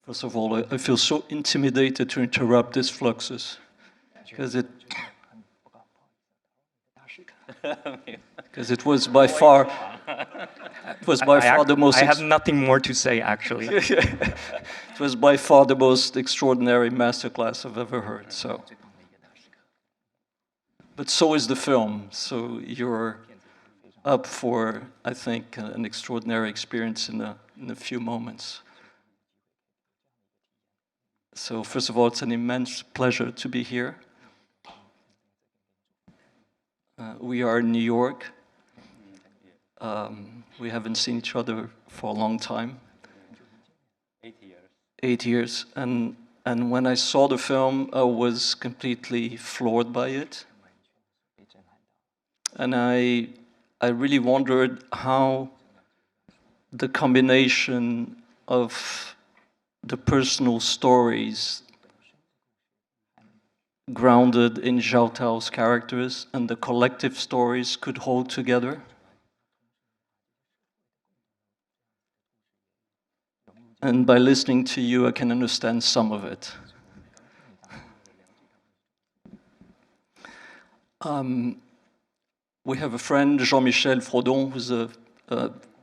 First of all, I feel so intimidated to interrupt this fluxus, because it was by far the most. I have nothing more to say, actually. It was by far the most extraordinary masterclass I've ever heard. So, but so is the film. So you're up for, I think, an extraordinary experience in a few moments. So first of all, it's an immense pleasure to be here. We are in New York. We haven't seen each other for a long time. 8 years. 8 years. And when I saw the film, I was completely floored by it. And I really wondered how the combination of the personal stories grounded in Zhao Tao's characters and the collective stories could hold together. And by listening to you, I can understand some of it. We have a friend, Jean-Michel Frodon, who's a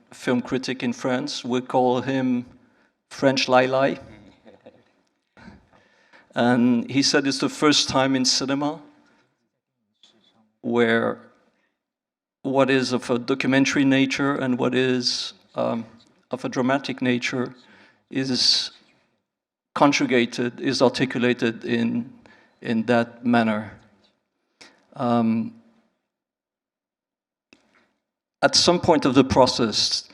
film critic in France. We call him French Lai Lai. And he said it's the first time in cinema where what is of a documentary nature and what is of a dramatic nature is conjugated, is articulated in that manner. At some point of the process,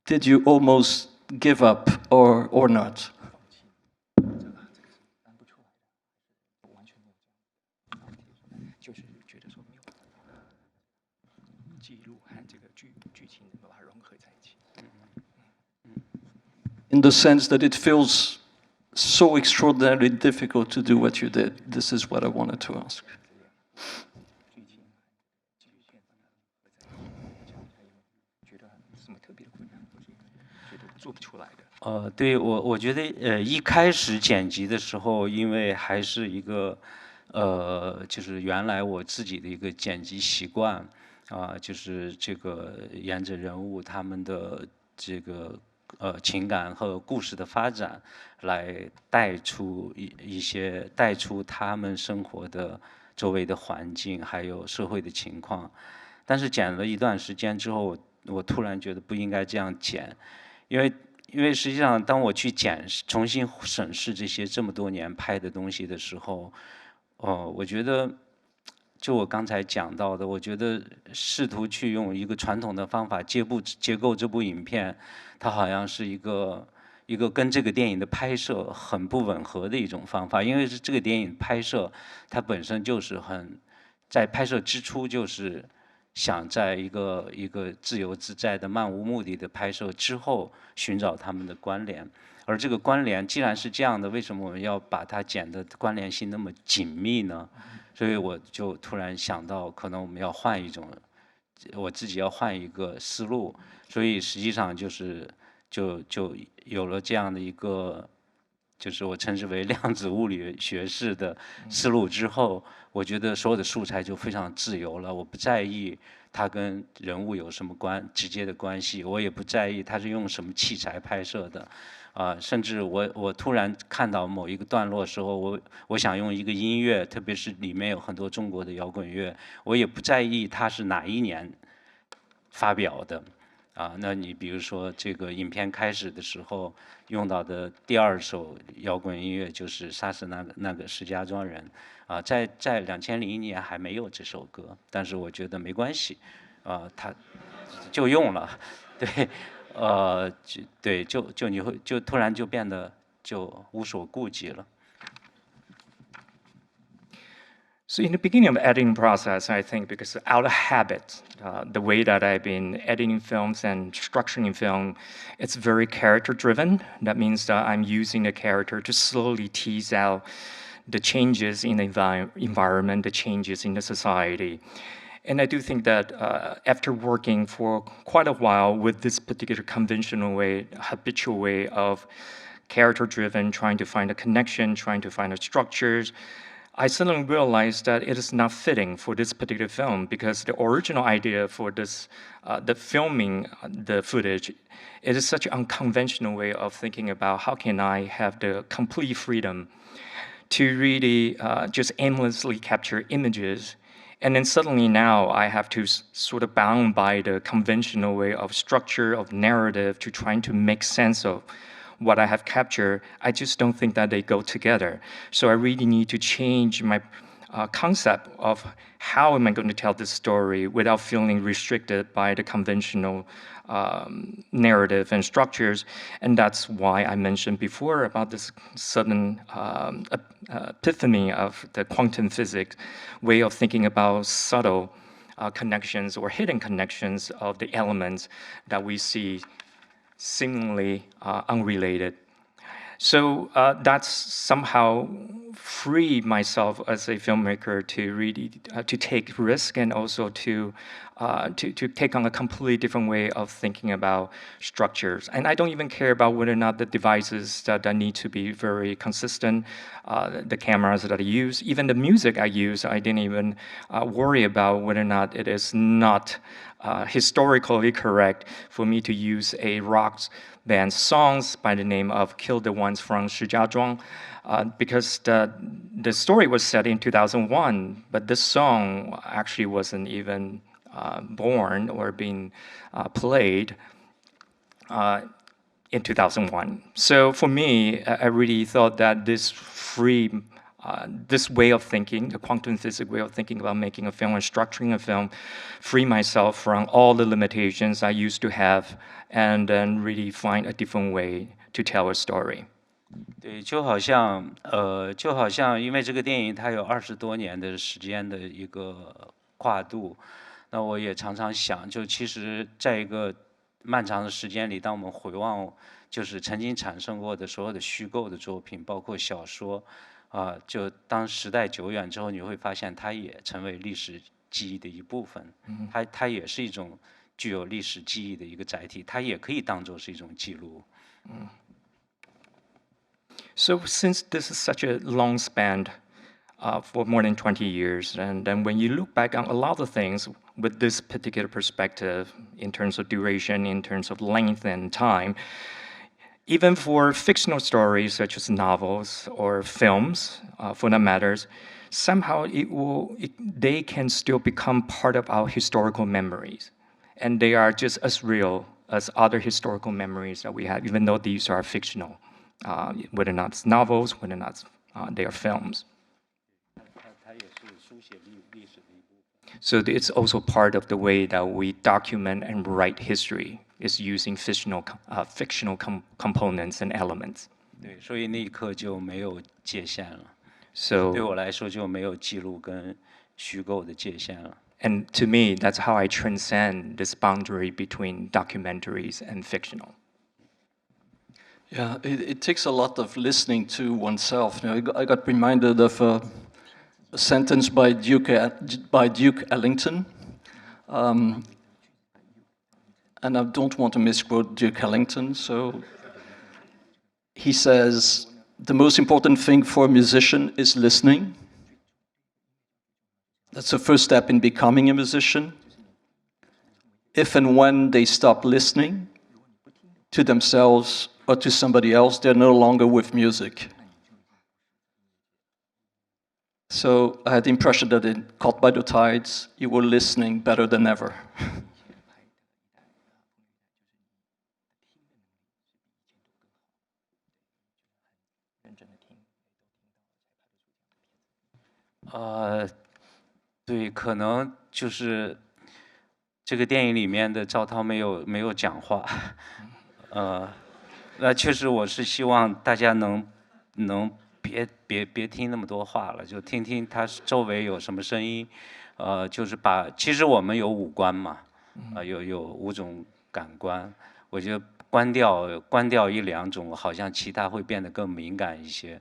did you almost give up or not? In the sense that it feels so extraordinarily difficult to do what you did. This is what I wanted to ask. 对，我觉得一开始剪辑的时候，因为还是一个就是原来我自己的一个剪辑习惯就是这个沿着人物他们的这个情感和故事的发展来带出带出他们生活的周围的环境，还有社会的情况。但是剪了一段时间之后，我突然觉得不应该这样剪，因为实际上当我去重新审视这些这么多年拍的东西的时候，我觉得就我刚才讲到的，我觉得试图去用一个传统的方法结构这部影片，它好像是一个跟这个电影的拍摄很不吻合的一种方法，因为是这个电影拍摄它本身就是在拍摄之初就是想在一个自由自在的漫无目的的拍摄之后寻找他们的关联，而这个关联既然是这样的，为什么我们要把它剪的关联性那么紧密呢？所以我就突然想到，可能我们要换一种，我自己要换一个思路，所以实际上就有了这样的一个，就是我称之为量子物理学式的思路之后，我觉得所有的素材就非常自由了，我不在意它跟人物有什么直接的关系，我也不在意它是用什么器材拍摄的。甚至我突然看到某一个段落的时候，我想用一个音乐，特别是里面有很多中国的摇滚乐，我也不在意它是哪一年发表的。那你比如说这个影片开始的时候用到的第2首摇滚音乐就是莎士那个石家庄人，在2001年还没有这首歌，但是我觉得没关系，他就用了，对。对，你会突然就变得就无所顾忌了。So in the beginning of the editing process, I think because out of habit, the way that I've been editing films and structuring film, it's very character-driven. That means that I'm using the character to slowly tease out the changes in the environment, the changes in the society. And I do think that after working for quite a while with this particular conventional way, habitual way of character-driven, trying to find a connection, trying to find a structures, I suddenly realized that it is not fitting for this particular film because the original idea for this, the filming the footage, it is such an unconventional way of thinking about how can I have the complete freedom to really just aimlessly capture images. And then suddenly now I have to sort of bound by the conventional way of structure, of narrative, to trying to make sense of what I have captured. I just don't think that they go together. So I really need to change my concept of how am I going to tell this story without feeling restricted by the conventional narrative and structures. And that's why I mentioned before about this sudden epiphany of the quantum physics way of thinking about subtle connections or hidden connections of the elements that we see seemingly unrelated. So that's somehow free myself as a filmmaker to really to take risk and also to take on a completely different way of thinking about structures. And I don't even care about whether or not the devices that need to be very consistent, the cameras that I use, even the music I use, I didn't even worry about whether or not it is not historically correct for me to use a rock band songs by the name of Kill the Ones from Shijiazhuang, because the story was set in 2001, but this song actually wasn't even born or being played in 2001. So for me, I really thought that this this way of thinking, the quantum physics way of thinking about making a film and structuring a film, free myself from all the limitations I used to have, and then really find a different way to tell a story. 对，就好像，因为这个电影它有20多年的时间的一个跨度，那我也常常想，就其实在一个漫长的时间里，当我们回望就是曾经产生过的所有的虚构的作品，包括小说，就当时代久远之后，你会发现它也成为历史记忆的一部分，它也是一种具有历史记忆的一个载体，它也可以当做是一种记录。So since this is such a long span for more than 20 years, and then when you look back on a lot of things with this particular perspective in terms of duration, in terms of length and time, even for fictional stories such as novels or films, for that matters, somehow they can still become part of our historical memories. And they are just as real as other historical memories that we have, even though these are fictional, whether or not it's novels, whether or not they are films. So it's also part of the way that we document and write history, is using fictional components and elements. 对，所以那一刻就没有界限了。So 对我来说就没有记录跟虚构的界限了。And to me, that's how I transcend this boundary between documentaries and fictional. Yeah, it takes a lot of listening to oneself. You know, I got reminded of a sentence by Duke Ellington, and I don't want to misquote Duke Ellington, so he says, the most important thing for a musician is listening. That's the first step in becoming a musician. If and when they stop listening to themselves or to somebody else, they're no longer with music. So I had the impression that in Caught by the Tides, you were listening better than ever. 对，可能就是这个电影里面的赵涛没有讲话，那确实我是希望大家能别听那么多话了，就听听他周围有什么声音，就是其实我们有五官嘛，有5种感官，我觉得关掉一两种，好像其他会变得更敏感一些。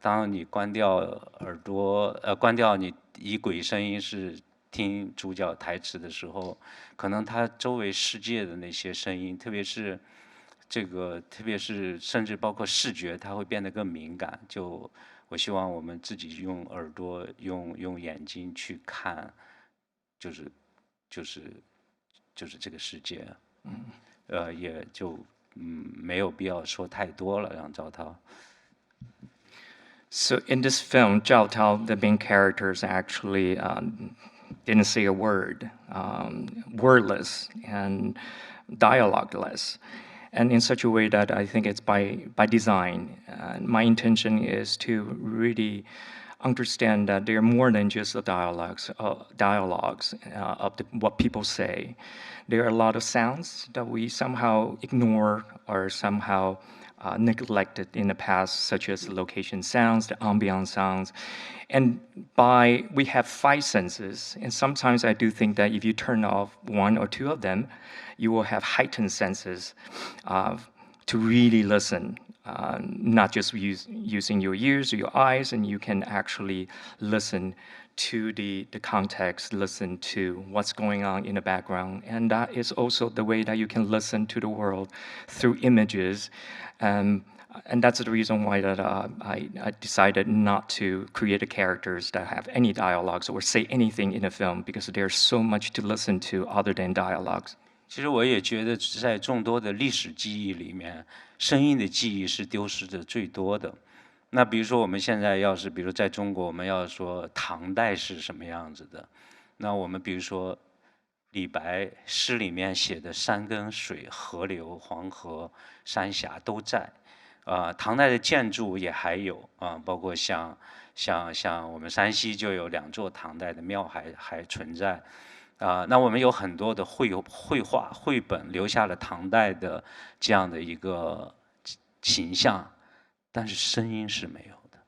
当你关掉耳朵，关掉你以轨声音是听主角台词的时候，可能他周围世界的那些声音，特别是这个特别是甚至包括视觉，它会变得更敏感。就我希望我们自己用耳朵、用眼睛去看，就是这个世界。也就没有必要说太多了，让赵涛。So in this film, Zhao Tao, the main characters actually didn't say a word, wordless and dialogueless, and in such a way that I think it's by design. My intention is to really understand that they're more than just the dialogues of what people say. There are a lot of sounds that we somehow ignore or somehow neglected in the past, such as location sounds, the ambient sounds. And we have 5 senses, and sometimes I do think that if you turn off 1 or 2 of them, you will have heightened senses to really listen, not just using your ears or your eyes, and you can actually listen to the context, listen to what's going on in the background. And that is also the way that you can listen to the world through images. And that's the reason why that I decided not to create the characters that have any dialogues or say anything in a film, because there's so much to listen to other than dialogues. 其实我也觉得，在众多的历史记忆里面，声音的记忆是丢失的最多的。那比如说，我们现在要是，比如在中国，我们要说唐代是什么样子的，那我们比如说李白诗里面写的山跟水、河流、黄河、山峡都在，唐代的建筑也还有包括像我们山西就有2座唐代的庙还存在。那我们有很多的绘画、绘本留下了唐代的这样的一个形象，但是声音是没有的。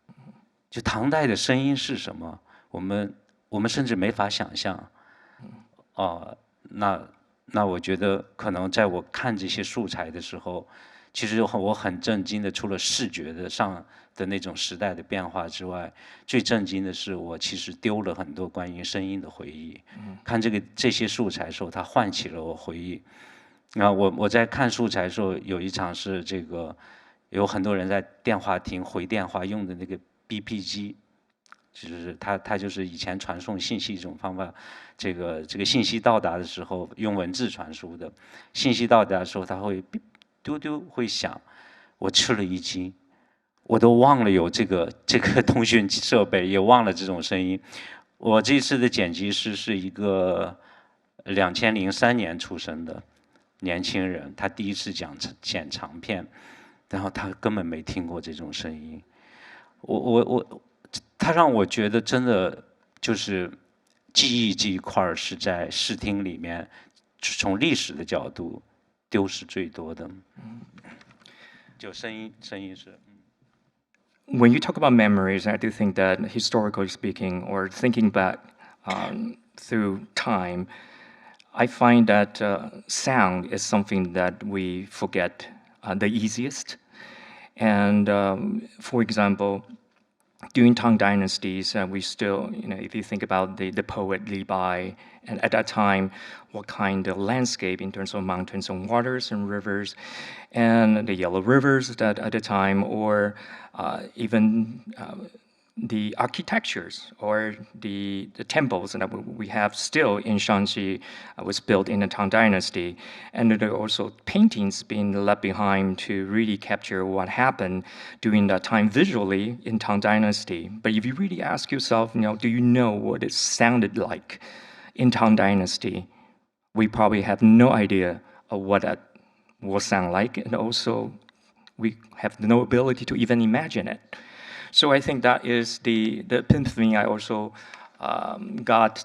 就唐代的声音是什么，我们甚至没法想象。那我觉得可能在我看这些素材的时候，其实我很震惊的，除了视觉上的那种时代的变化之外，最震惊的是我其实丢了很多关于声音的回忆。看这些素材的时候，它唤起了我回忆。我在看素材的时候，有一场是这个，有很多人在电话亭回电话用的那个 BP 机，就是它就是以前传送信息一种方法。这个信息到达的时候用文字传输的，信息到达的时候它会丢丢会响，我吃了一惊，我都忘了有这个通讯设备，也忘了这种声音。我这次的剪辑师是一个2003年出生的年轻人，他第一次剪长片，然后他根本没听过这种声音。他让我觉得真的就是记忆这一块是在视听里面，从历史的角度丢失最多的。就声音是。When you talk about memories, I do think that historically speaking, or thinking back through time, I find that sound is something that we forget the easiest. And for example, during Tang dynasties, we still, if you think about the poet Li Bai, and at that time, what kind of landscape in terms of mountains and waters and rivers, and the yellow rivers that at the time, or even the architectures or the temples that we have still in Shanxi was built in the Tang Dynasty. And there are also paintings being left behind to really capture what happened during that time visually in Tang Dynasty. But if you really ask yourself, do you know what it sounded like in Tang Dynasty? We probably have no idea of what that will sound like, and also we have no ability to even imagine it. So I think that is the epiphany I also got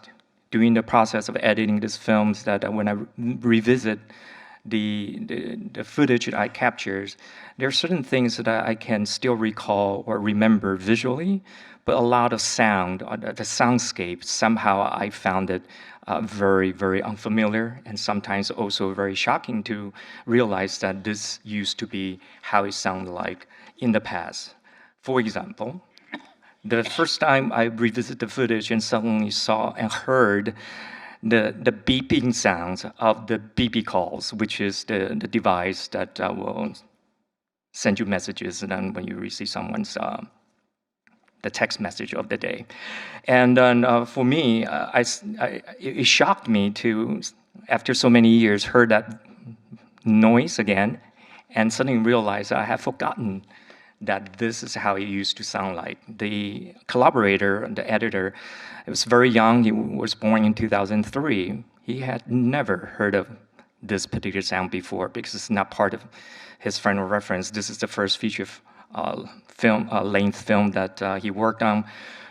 during the process of editing these films, that when I revisit the footage that I captured, there are certain things that I can still recall or remember visually, but a lot of sound, the soundscape, somehow I found it very, very unfamiliar, and sometimes also very shocking to realize that this used to be how it sounded like in the past. For example, the first time I revisited the footage and suddenly saw and heard the beeping sounds of the BB calls, which is the device that will send you messages and then when you receive someone's the text message of the day. And then for me, it shocked me to, after so many years, heard that noise again, and suddenly realized I have forgotten that this is how it used to sound like. The collaborator, the editor, he was very young. He was born in 2003. He had never heard of this particular sound before because it's not part of his final reference. This is the first feature length film that he worked on.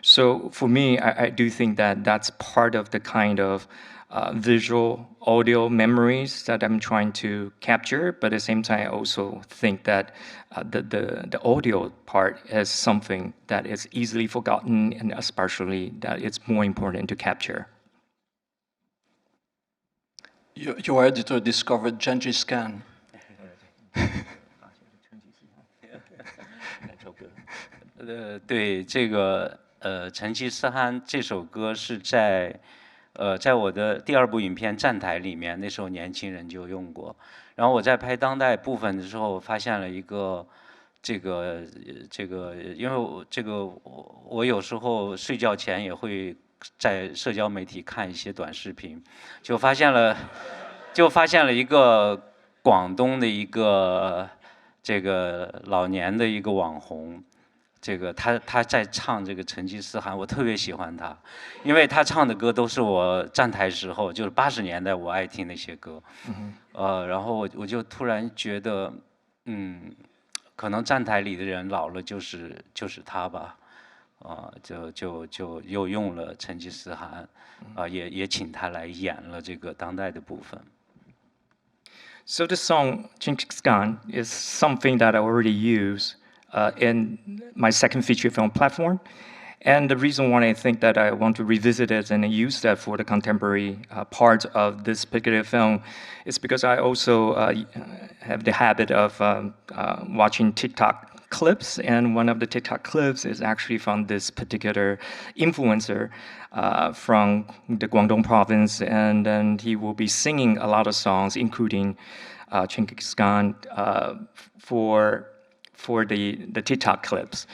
So for me, I do think that that's part of the kind of visual audio memories that I'm trying to capture, but at the same time, I also think that the audio part is something that is easily forgotten, and especially that it's more important to capture. Your editor discovered Gengis Khan. 对这个成吉思汗这首歌是在我的第2部影片《站台》里面，那时候年轻人就用过。然后我在拍当代部分的时候，发现了一个这个，因为我有时候睡觉前也会在社交媒体看一些短视频，就发现了一个广东的一个这个老年的一个网红。这个他在唱这个成吉思汗，我特别喜欢他，因为他唱的歌都是我站台时候，就是80年代我爱听那些歌，然后我就突然觉得，可能站台里的人老了就是他吧，就又用了成吉思汗，也请他来演了这个当代的部分。So the song Genghis Khan is something that I already use in my second feature film platform. And the reason why I think that I want to revisit it and use that for the contemporary part of this particular film is because I also have the habit of watching TikTok clips, and one of the TikTok clips is actually from this particular influencer from the Guangdong province, and then he will be singing a lot of songs, including Genghis Khan for the TikTok clips.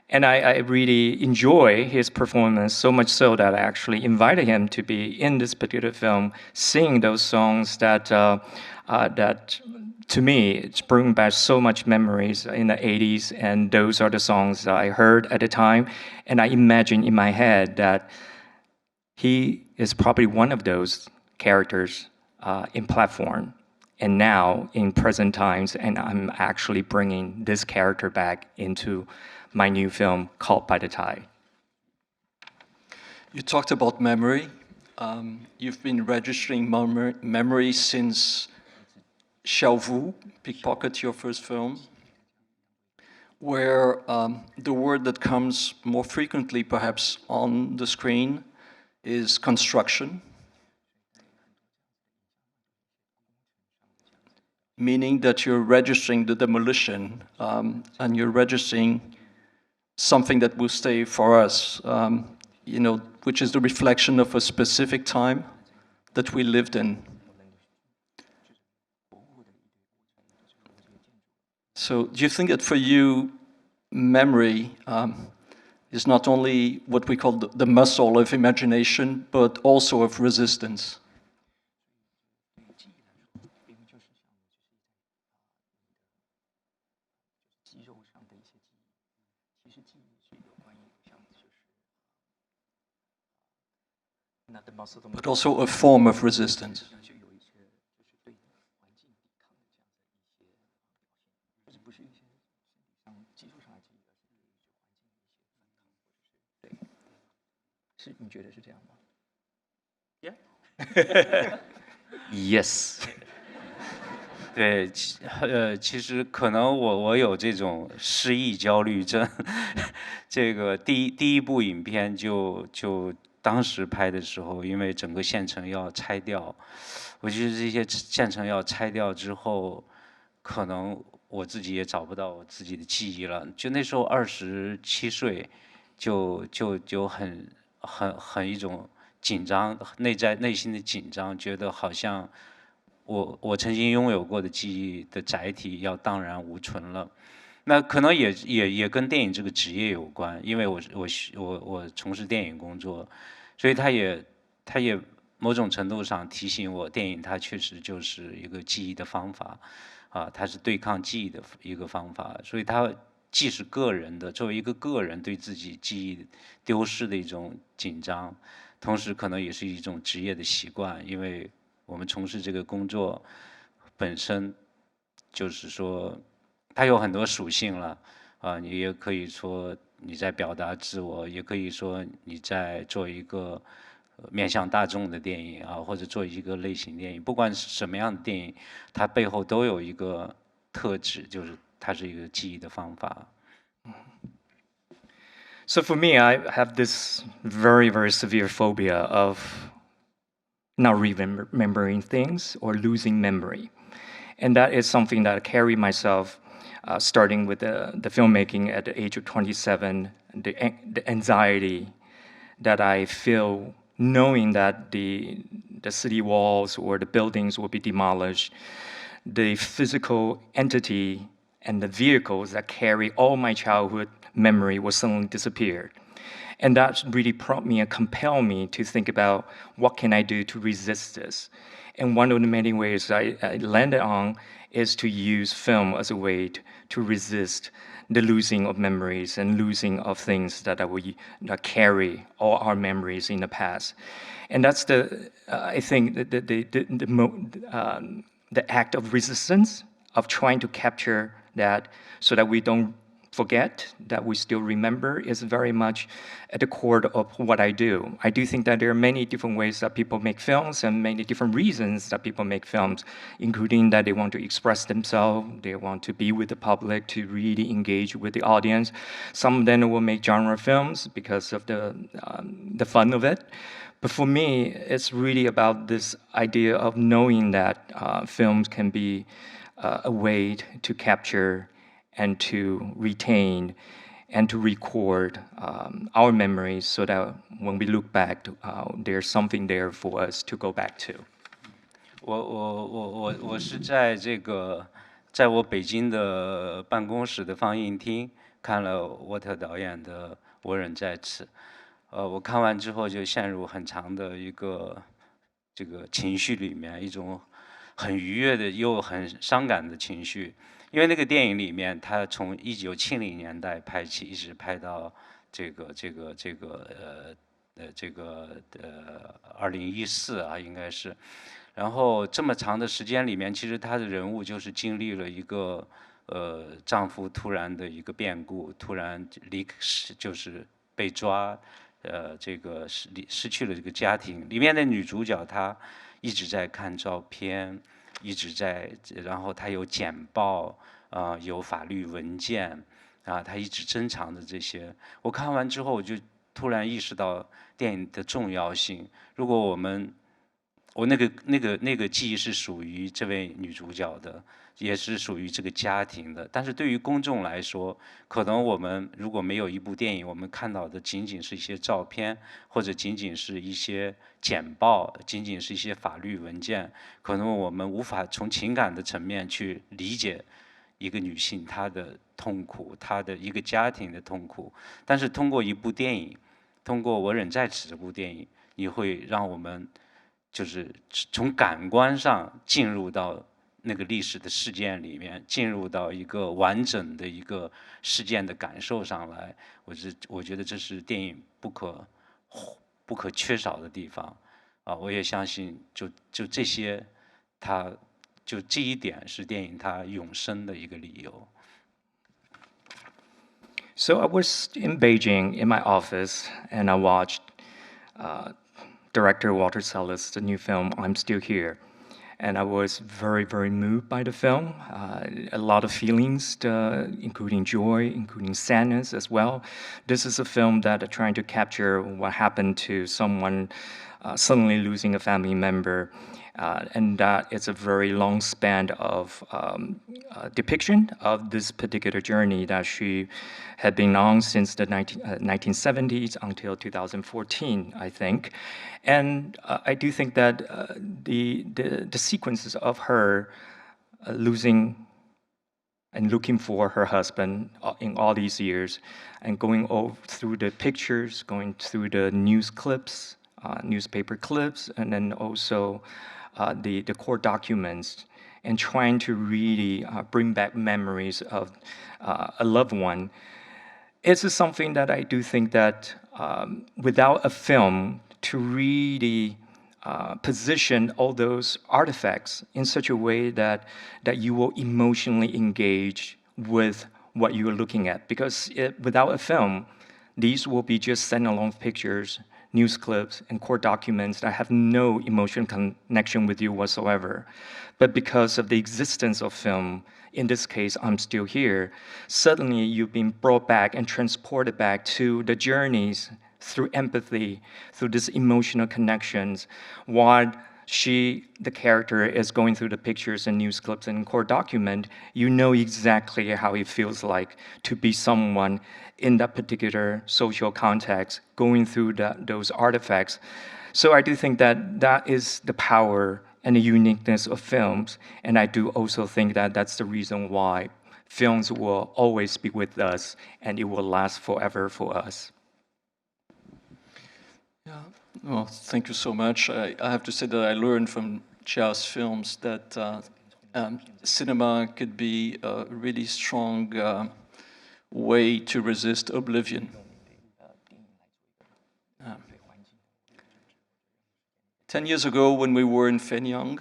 And I really enjoy his performance, so much so that I actually invited him to be in this particular film, singing those songs that to me, it's bringing back so much memories in the 80s, and those are the songs that I heard at the time. And I imagine in my head that he is probably one of those characters in platform. And now, in present times, and I'm actually bringing this character back into my new film called By the Tide. You talked about memory. You've been registering memory since Xiao Wu, Pickpocket, your first film, where the word that comes more frequently perhaps on the screen is construction. Meaning that you're registering the demolition and you're registering something that will stay for us, which is the reflection of a specific time that we lived in. So do you think that for you, memory is not only what we call the muscle of imagination, but also of resistance? But also a form of resistance. Yeah. Yes. 对，其实可能我有这种失忆焦虑症，这个第一部影片就当时拍的时候，因为整个县城要拆掉，我觉得这些县城要拆掉之后，可能我自己也找不到我自己的记忆了。就那时候27岁，就很一种紧张，内心的紧张，觉得好像我曾经拥有过的记忆的载体要荡然无存了。那可能也跟电影这个职业有关，因为我从事电影工作，所以它也某种程度上提醒我，电影它确实就是一个记忆的方法，它是对抗记忆的一个方法，所以它既是个人的，作为一个个人对自己记忆丢失的一种紧张，同时可能也是一种职业的习惯，因为我们从事这个工作本身就是说。它有很多属性了，你也可以说你在表达自我，也可以说你在做一个面向大众的电影啊，或者做一个类型电影。不管是什么样的电影，它背后都有一个特质，就是它是一个记忆的方法。So for me, I have this very, very severe phobia of not remembering things or losing memory. And that is something that I carry myself, starting with the filmmaking at the age of 27, the anxiety that I feel knowing that the city walls or the buildings will be demolished, the physical entity and the vehicles that carry all my childhood memory will suddenly disappear. And that really prompted me and compelled me to think about what can I do to resist this. And one of the many ways I landed on is to use film as a way to resist the losing of memories and losing of things that we carry all our memories in the past. And that's I think the act of resistance of trying to capture that so that we don't forget, that we still remember, is very much at the core of what I do. I do think that there are many different ways that people make films and many different reasons that people make films, including that they want to express themselves, they want to be with the public, to really engage with the audience. Some of them will make genre films because of the fun of it. But for me, it's really about this idea of knowing that films can be a way to capture and to retain and to record our memories so that when we look back, there's something there for us to go back to. 我是在我北京的办公室的放映厅看了沃特导演的《我仍在此》，我看完之后就陷入很长的一个这个情绪里面，一种很愉悦的又很伤感的情绪。因为那个电影里面，他从1970年代拍起，一直拍到2014啊，应该是。然后这么长的时间里面，其实他的人物就是经历了一个丈夫突然的一个变故，突然就是被抓，这个失去了这个家庭。里面的女主角她一直在看照片。一直在，然后他有简报，有法律文件，他一直珍藏着这些。我看完之后，我就突然意识到电影的重要性。如果我那个记忆是属于这位女主角的，也是属于这个家庭的。但是对于公众来说，可能我们如果没有一部电影，我们看到的仅仅是一些照片，或者仅仅是一些简报，仅仅是一些法律文件，可能我们无法从情感的层面去理解一个女性她的痛苦，她的一个家庭的痛苦。但是通过一部电影，通过《我仍在此》这部电影，你会让我们就是从感官上进入到那个历史的事件里面，进入到一个完整的一个事件的感受上来。我觉得这是电影不可缺少的地方啊！我也相信就这些，就这一点是电影它永生的一个理由。So I was in Beijing in my office, and I watched director Walter Salles' the new film I'm Still Here. And I was very, very moved by the film. A lot of feelings, including joy, including sadness as well. This is a film that trying to capture what happened to someone suddenly losing a family member. And that it's a very long span of depiction of this particular journey that she had been on since the 1970s until 2014, I think. And I do think that the sequences of her losing and looking for her husband in all these years, and going through the pictures, going through the news clips, newspaper clips, and then also the court documents, and trying to really bring back memories of a loved one. It's something that I do think that without a film to really position all those artifacts in such a way that you will emotionally engage with what you are looking at. Because without a film, these will be just standalone pictures, news clips, and court documents that have no emotional connection with you whatsoever. But because of the existence of film, in this case, I'm Still Here, suddenly you've been brought back and transported back to the journeys through empathy, through these emotional connections, while the character is going through the pictures and news clips and court document, you know exactly how it feels like to be someone in that particular social context, going through those artifacts. So I do think that that is the power and the uniqueness of films, and I do also think that that's the reason why films will always be with us, and it will last forever for us. Yeah, well, thank you so much. I have to say that I learned from Jia's films that cinema could be a really strong way to resist oblivion. 10 years ago, when we were in Fenyang,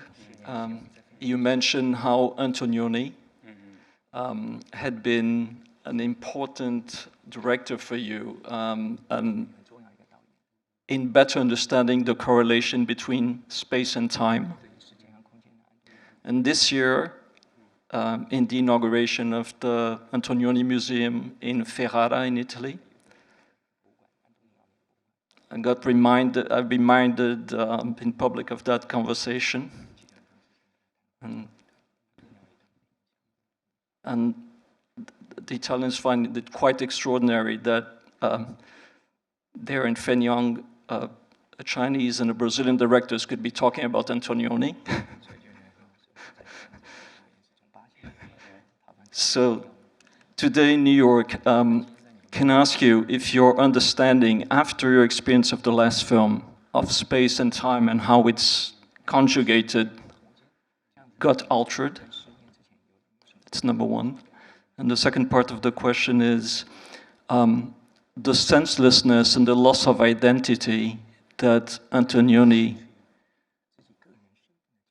you mentioned how Antonioni had been an important director for you in better understanding the correlation between space and time. And this year, in the inauguration of the Antonioni Museum in Ferrara in Italy, I've been reminded in public of that conversation. And the Italians find it quite extraordinary that there in Fenyang, a Chinese and a Brazilian directors could be talking about Antonioni. So today in New York, can I ask you if your understanding, after your experience of the last film, of space and time and how it's conjugated, got altered? That's number one. And the second part of the question is the senselessness and the loss of identity that Antonioni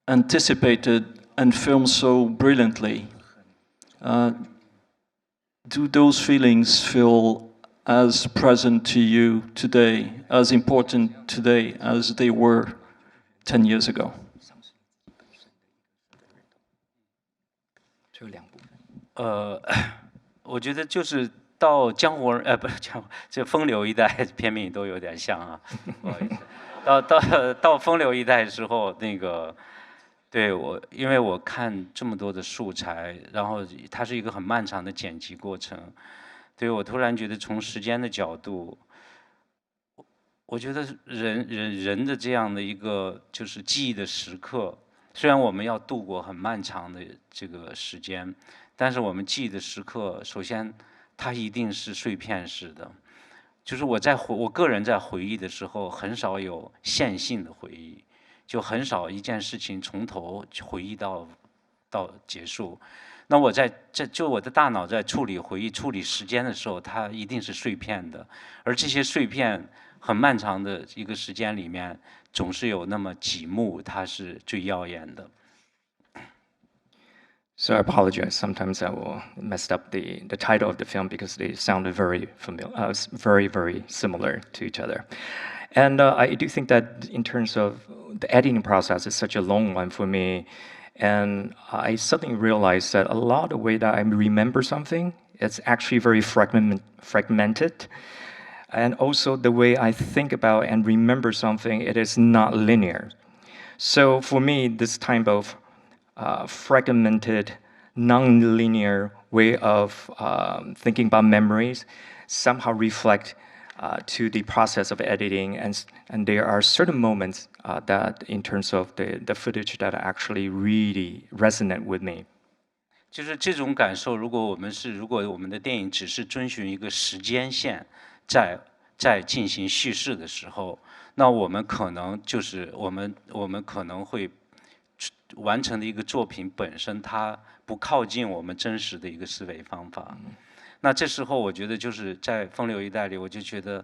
anticipated and filmed so brilliantly. Do those feelings feel as present to you today, as important today as they were 10 years ago? 我觉得就是到江湖人，不是江湖，这风流一代片名都有点像啊，不好意思。到风流一代的时候，那个对我，因为我看这么多的素材，然后它是一个很漫长的剪辑过程，对我突然觉得从时间的角度，我觉得人的这样的一个就是记忆的时刻，虽然我们要度过很漫长的这个时间，但是我们记忆的时刻，首先它一定是碎片式的，就是我个人在回忆的时候，很少有线性的回忆。就很少一件事情从头回忆到结束，那我我的大脑在处理回忆、处理时间的时候，它一定是碎片的，而这些碎片很漫长的一个时间里面，总是有那么几幕它是最耀眼的。So I apologize. Sometimes I will mess up the title of the film because they sounded very familiar, very, very similar to each other. And I do think that in terms of the editing process, is such a long one for me. And I suddenly realized that a lot of the way that I remember something, it's actually very fragmented. And also the way I think about and remember something, it is not linear. So for me, this type of fragmented, non-linear way of thinking about memories somehow reflect to the process of editing, and there are certain moments that, in terms of the footage, that actually really resonate with me. 就是这种感受，如果我们的电影只是遵循一个时间线，在进行叙事的时候，那我们可能就是我们可能会完成的一个作品本身，它不靠近我们真实的一个思维方法。那这时候我觉得就是在风流一代里，我就觉得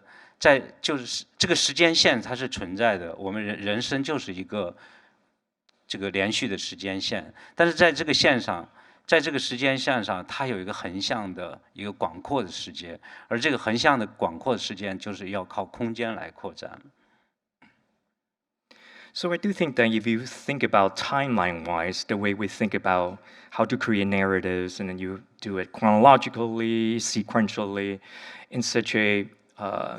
就是这个时间线它是存在的，我们人生就是一个这个连续的时间线，但是在这个线上。在这个时间线上，它有一个横向的一个广阔的世界，而这个横向的广阔的世界就是要靠空间来扩展。So I do think that if you think about timeline-wise, the way we think about how to create narratives, and then you do it chronologically, sequentially, in such a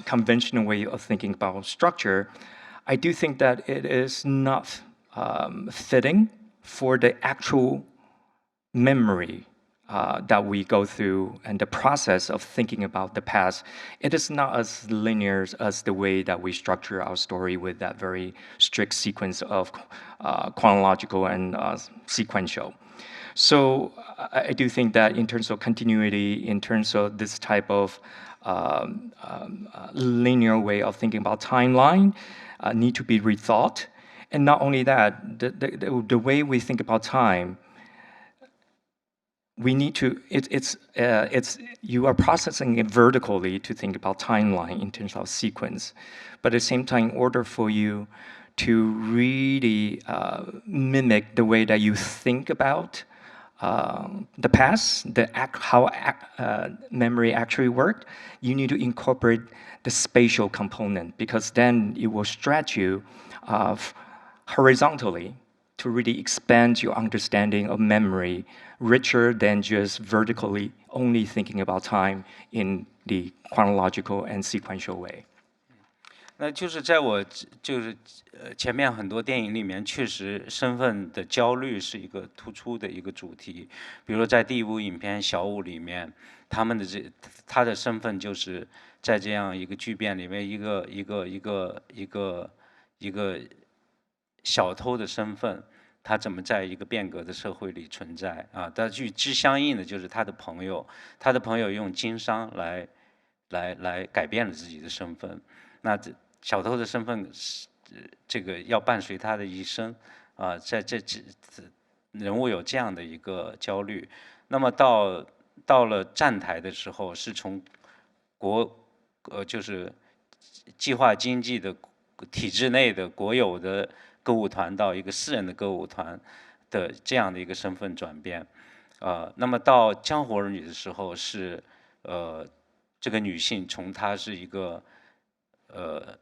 conventional way of thinking about structure, I do think that it is not fitting for the actual memory that we go through and the process of thinking about the past. It is not as linear as the way that we structure our story with that very strict sequence of chronological and sequential. So I do think that in terms of continuity, in terms of this type of linear way of thinking about timeline, need to be rethought. And not only that, the way we think about time, we need to, you are processing it vertically to think about timeline in terms of sequence. But at the same time, in order for you to really mimic the way that you think about the past, how memory actually worked, you need to incorporate the spatial component, because then it will stretch you horizontally to really expand your understanding of memory richer than just vertically only thinking about time in the chronological and sequential way. 那就是在我就是前面很多电影里面，确实身份的焦虑是一个突出的一个主题。比如在第一部影片《小五》里面，他的身份就是在这样一个巨变里面，一个小偷的身份，他怎么在一个变革的社会里存在啊？但与之相应的就是他的朋友用经商来改变了自己的身份。那小偷的身份这个要伴随他的一生啊，在人物有这样的一个焦虑。那么到了站台的时候，是从就是计划经济的体制内的国有的歌舞团到一个私人的歌舞团的这样的一个身份转变。那么到江湖儿女的时候是这个女性从她是一个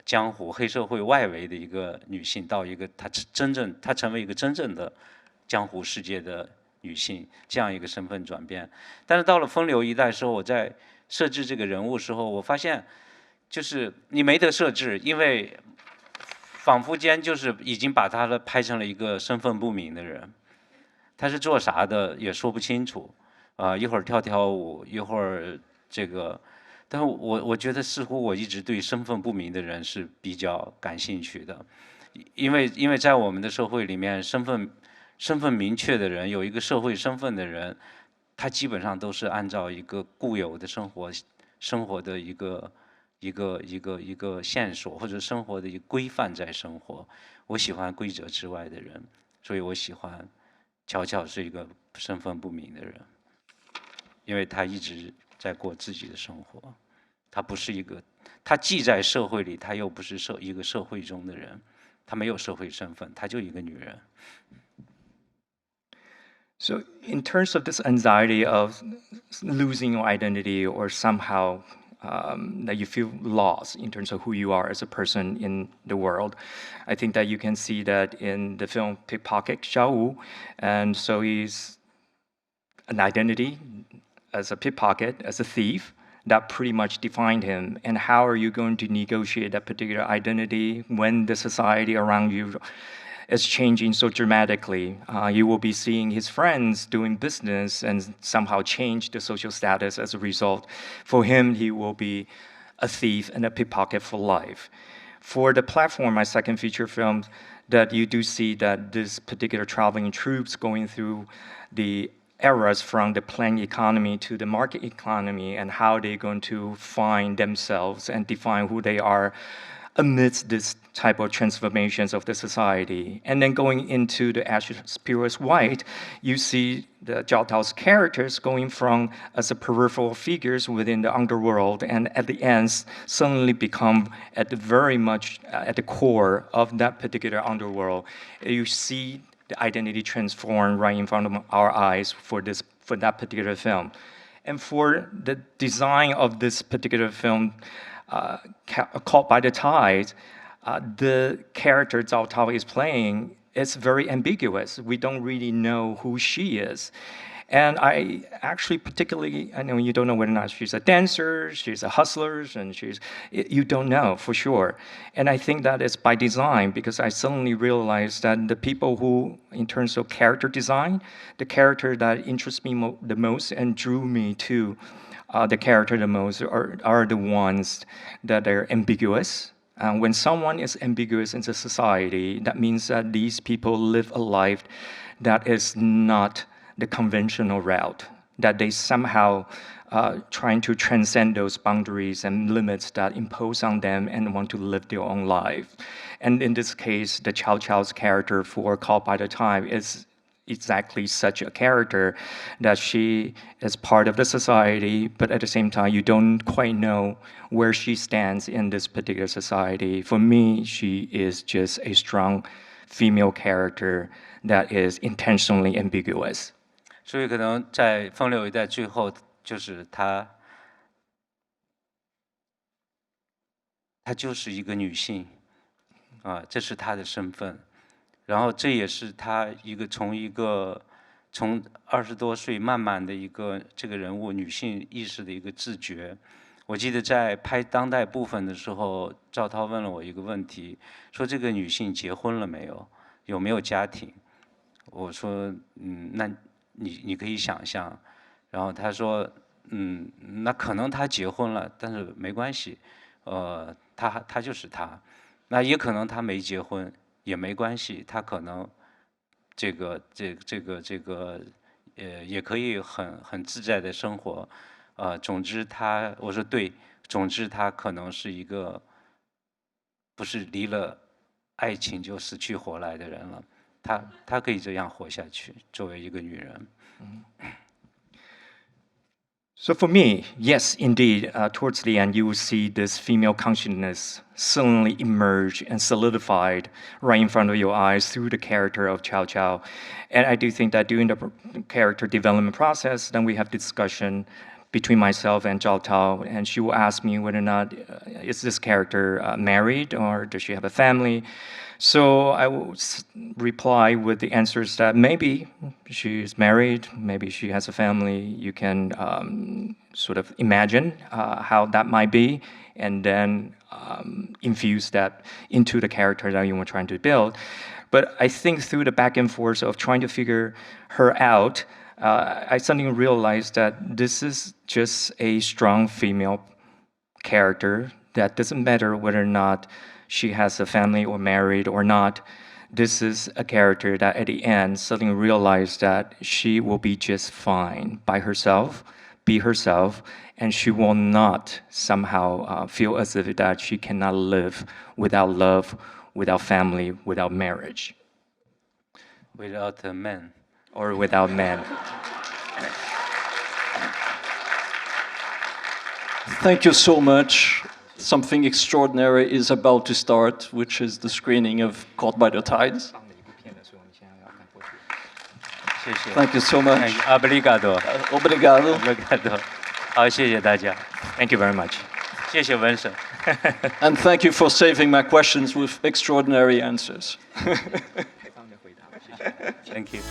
江湖黑社会外围的一个女性，到一个她成为一个真正的江湖世界的女性，这样一个身份转变。但是到了风流一代时候，我在设置这个人物时候，我发现就是你没得设置，因为仿佛间就是已经把他拍成了一个身份不明的人，他是做啥的也说不清楚，一会儿跳舞，一会儿这个。但是我觉得似乎我一直对身份不明的人是比较感兴趣的，因为在我们的社会里面，身份明确的人，有一个社会身份的人，他基本上都是按照一个固有的生活的一个线索或者生活的一个规范在生活。我喜欢规则之外的人，所以我喜欢巧巧是一个身份不明的人，因为他一直在过自己的生活。他不是一个，他既在社会里，他又不是一个社会中的人，他没有社会身份，他就一个女人。So in terms of this anxiety of losing your identity or somehow that you feel lost in terms of who you are as a person in the world, I think that you can see that in the film Pickpocket, Zhao Wu. And so he's an identity as a pickpocket, as a thief, that pretty much defined him. And how are you going to negotiate that particular identity when the society around you is changing so dramatically? You will be seeing his friends doing business and somehow change the social status as a result. For him, he will be a thief and a pickpocket for life. For the platform, my second feature film, that you do see that this particular traveling troops going through the eras from the planned economy to the market economy and how they're going to find themselves and define who they are amidst this type of transformations of the society. And then going into the Ashes Purest White, you see the Zhao Tao's characters going from as a peripheral figures within the underworld, and at the end suddenly become at the very much at the core of that particular underworld. You see the identity transform right in front of our eyes for that particular film. And for the design of this particular film, Caught by the Tide, the character Zhao Tao is playing is very ambiguous. We don't really know who she is. And I actually particularly, I know you don't know whether or not she's a dancer, she's a hustler, and you don't know for sure. And I think that is by design, because I suddenly realized that the people who, in terms of character design, the character that interests me the most and drew me to the character the most are the ones that are ambiguous. When someone is ambiguous in the society, that means that these people live a life that is not the conventional route, that they somehow trying to transcend those boundaries and limits that impose on them and want to live their own life. And in this case, the Cao Cao's character for Caught by the Tide is exactly such a character, that she is part of the society, but at the same time, you don't quite know where she stands in this particular society. For me, she is just a strong female character that is intentionally ambiguous. 所以可能在风流一代最后，就是她就是一个女性，这是她的身份。然后这也是她从20多岁慢慢的这个人物女性意识的一个自觉。我记得在拍当代部分的时候，赵涛问了我一个问题，说这个女性结婚了没有，有没有家庭？我说，那你可以想象。然后他说，那可能她结婚了，但是没关系，她就是她。那也可能她没结婚。也没关系，他可能也可以很自在的生活，总之我说对，总之他可能是一个不是离了爱情就死去活来的人了，他可以这样活下去，作为一个女人。So for me, yes, indeed, towards the end, you will see this female consciousness suddenly emerge and solidified right in front of your eyes through the character of Cao Cao. And I do think that during the character development process, then we have discussion between myself and Zhao Tao, and she will ask me whether or not is this character married or does she have a family. So I will reply with the answers that maybe she is married, maybe she has a family. You can sort of imagine how that might be, and then infuse that into the character that you were trying to build. But I think through the back and forth of trying to figure her out, I suddenly realized that this is just a strong female character that doesn't matter whether or not she has a family or married or not. This is a character that at the end suddenly realized that she will be just fine by herself, be herself, and she will not somehow feel as if that she cannot live without love, without family, without marriage. Without a man. Or without men. Thank you so much. Something extraordinary is about to start, which is the screening of Caught by the Tides. Thank you so much. Obrigado. Obrigado. Obrigado. 好，谢谢大家。 Thank you very much. 谢谢文生。 And thank you for saving my questions with extraordinary answers. Thank you.